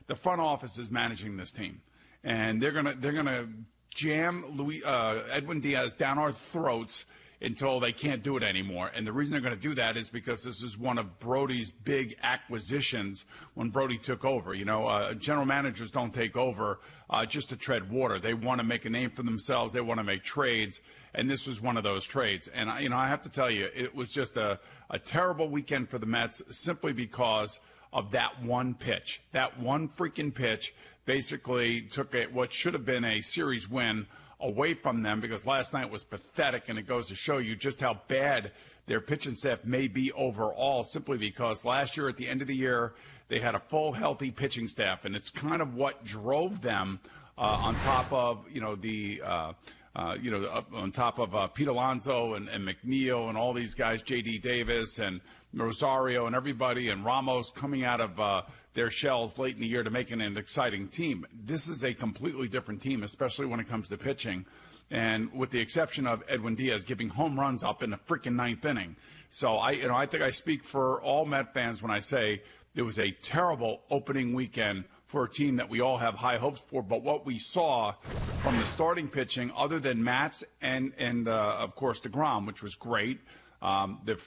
the front office is managing this team, and they're gonna jam Edwin Diaz down our throats until they can't do it anymore. And the reason they're going to do that is because this is one of Brody's big acquisitions when Brody took over. General managers don't take over just to tread water. They want to make a name for themselves. They want to make trades. And this was one of those trades. And, I have to tell you, it was just a terrible weekend for the Mets simply because of that one pitch. That one freaking pitch basically took what should have been a series win away from them, because last night was pathetic, and it goes to show you just how bad their pitching staff may be overall, simply because last year at the end of the year they had a full healthy pitching staff, and it's kind of what drove them on top of on top of Pete Alonso and McNeil and all these guys, J.D. Davis and Rosario and everybody, and Ramos coming out of their shells late in the year to making an exciting team. This is a completely different team, especially when it comes to pitching, and with the exception of Edwin Diaz giving home runs up in the freaking ninth inning. So I think I speak for all Met fans when I say it was a terrible opening weekend for a team that we all have high hopes for. But what we saw from the starting pitching, other than Matz and of course DeGrom, which was great.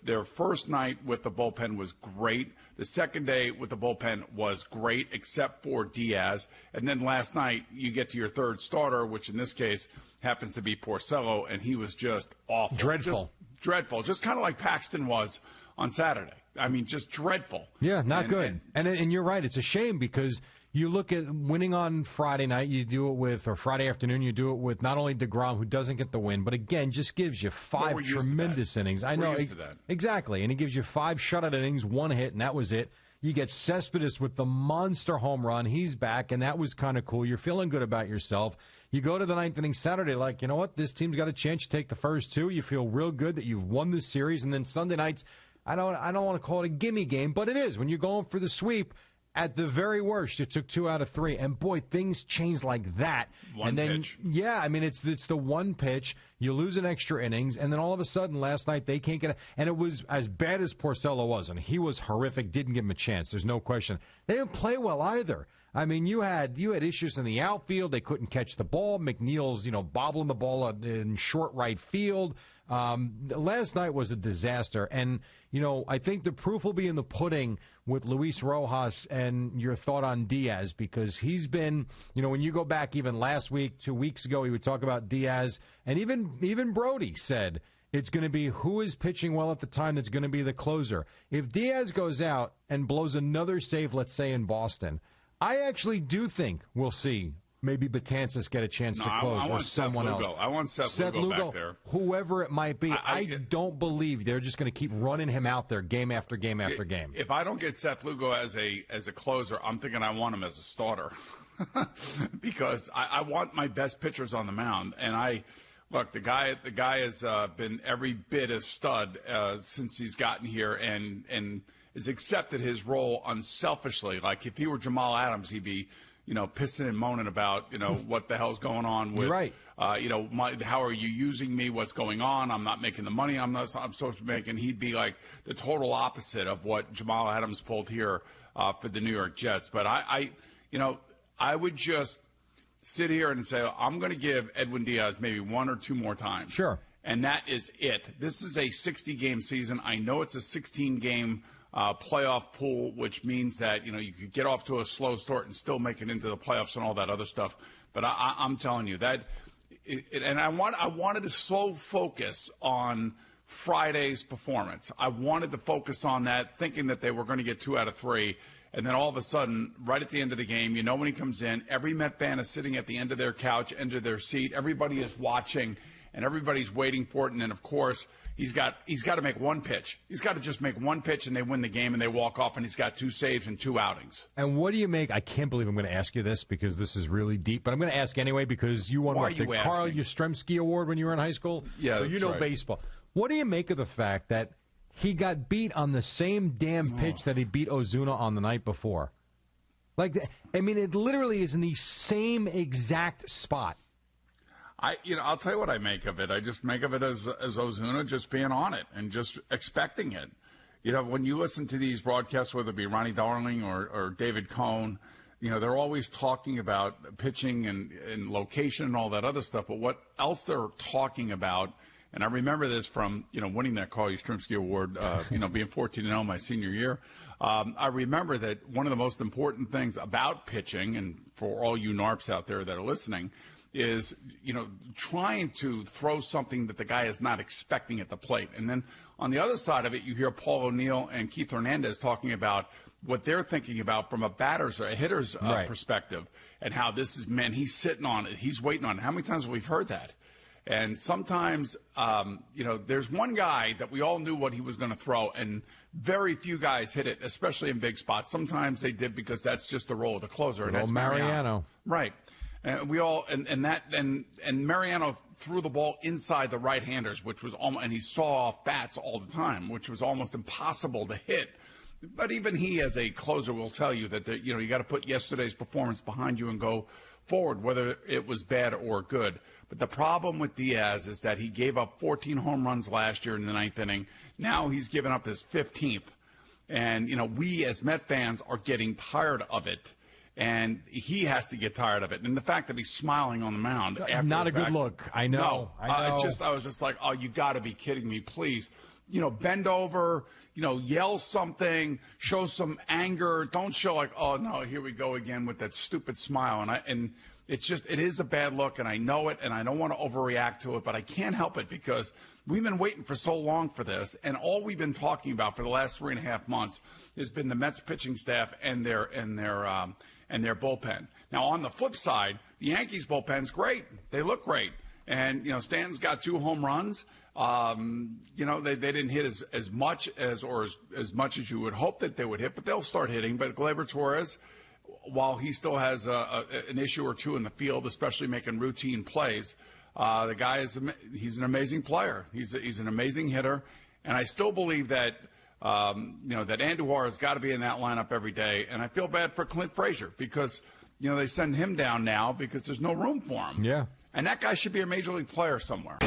Their first night with the bullpen was great. The second day with the bullpen was great, except for Diaz. And then last night, you get to your third starter, which in this case happens to be Porcello, and he was just awful. Dreadful. Just dreadful. Just kind of like Paxton was on Saturday. I mean, just dreadful. Yeah, not good. And you're right. It's a shame because you look at winning on Friday night, or Friday afternoon, you do it with not only DeGrom, who doesn't get the win, but again, just gives you five tremendous innings. I know. We're used to that. Exactly. And he gives you 5 shutout innings, 1 hit, and that was it. You get Cespedes with the monster home run. He's back, and that was kind of cool. You're feeling good about yourself. You go to the ninth inning Saturday like, you know what, this team's got a chance to take the first 2. You feel real good that you've won the series. And then Sunday nights, I don't want to call it a gimme game, but it is. When you're going for the sweep, at the very worst, you took 2 out of 3. And, boy, things change like that. One pitch. Yeah, I mean, it's the one pitch. You lose an extra innings, and then all of a sudden last night they can't get it. And it was as bad as Porcello was, and he was horrific, didn't give him a chance. There's no question. They didn't play well either. I mean, you had issues in the outfield. They couldn't catch the ball. McNeil's, bobbling the ball in short right field. Last night was a disaster. And, I think the proof will be in the pudding with Luis Rojas and your thought on Diaz, because he's been, when you go back even last week, 2 weeks ago, he would talk about Diaz, and even Brody said it's going to be who is pitching well at the time that's going to be the closer. If Diaz goes out and blows another save, let's say in Boston, I actually do think we'll see maybe Betances get a chance to close, or someone else. I want Seth Lugo back there. Whoever it might be. I don't believe they're just going to keep running him out there game after game after game. If I don't get Seth Lugo as a closer, I'm thinking I want him as a starter because I want my best pitchers on the mound. And look, the guy has been every bit a stud since he's gotten here, and has accepted his role unselfishly. Like if he were Jamal Adams, he'd be pissing and moaning about, what the hell's going on with, right. How are you using me? What's going on? I'm not making the money I'm supposed to make. And he'd be like the total opposite of what Jamal Adams pulled here for the New York Jets. But I would just sit here and say, I'm going to give Edwin Diaz maybe 1 or 2 more times. Sure. And that is it. This is a 60-game season. I know it's a 16-game playoff pool, which means that, you could get off to a slow start and still make it into the playoffs and all that other stuff. But I'm telling you that, and I wanted to slow focus on Friday's performance. I wanted to focus on that, thinking that they were going to get 2 out of 3. And then all of a sudden, right at the end of the game, when he comes in, every Met fan is sitting at the end of their couch, end of their seat. Everybody is watching, and everybody's waiting for it. And then, of course, he's got to make one pitch. He's got to just make one pitch, and they win the game, and they walk off, and he's got 2 saves and 2 outings. And what do you make? I can't believe I'm going to ask you this because this is really deep, but I'm going to ask anyway because you won the Carl Yastrzemski Award when you were in high school. Yeah, so you know right. Baseball. What do you make of the fact that he got beat on the same damn pitch that he beat Ozuna on the night before? It literally is in the same exact spot. I'll tell you what I make of it. I just make of it as Ozuna just being on it and just expecting it. When you listen to these broadcasts, whether it be Ronnie Darling or David Cohn, they're always talking about pitching and location and all that other stuff, but what else they're talking about, and I remember this from, winning that Carl Yastrzemski Award, being 14-0 my senior year. I remember that one of the most important things about pitching, and for all you NARPs out there that are listening, is, trying to throw something that the guy is not expecting at the plate. And then on the other side of it, you hear Paul O'Neill and Keith Hernandez talking about what they're thinking about from a batter's or a hitter's perspective, and how this is, man, he's sitting on it, he's waiting on it. How many times have we heard that? And sometimes, there's one guy that we all knew what he was going to throw, and very few guys hit it, especially in big spots. Sometimes they did because that's just the role of the closer, and that's Mariano. Right. And we all and Mariano threw the ball inside the right-handers, which was almost, and he saw off bats all the time, which was almost impossible to hit. But even he, as a closer, will tell you that you got to put yesterday's performance behind you and go forward, whether it was bad or good. But the problem with Diaz is that he gave up 14 home runs last year in the ninth inning. Now he's given up his 15th, and we as Met fans are getting tired of it. And he has to get tired of it. And the fact that he's smiling on the mound after not a the fact, good look. I know. No, I know. I was just like, oh, you got to be kidding me, please. Bend over, yell something, show some anger. Don't show like, oh no, here we go again with that stupid smile. And it is a bad look, and I know it, and I don't want to overreact to it, but I can't help it because we've been waiting for so long for this, and all we've been talking about for the last 3.5 months has been the Mets pitching staff and their bullpen. Now, on the flip side, the Yankees bullpen's great. They look great. And, Stanton's got 2 home runs. They didn't hit as much as you would hope that they would hit, but they'll start hitting. But Gleyber Torres, while he still has an issue or two in the field, especially making routine plays, the guy he's an amazing player. He's an amazing hitter. And I still believe that that Andujar has got to be in that lineup every day. And I feel bad for Clint Frazier because, they send him down now because there's no room for him. Yeah. And that guy should be a major league player somewhere.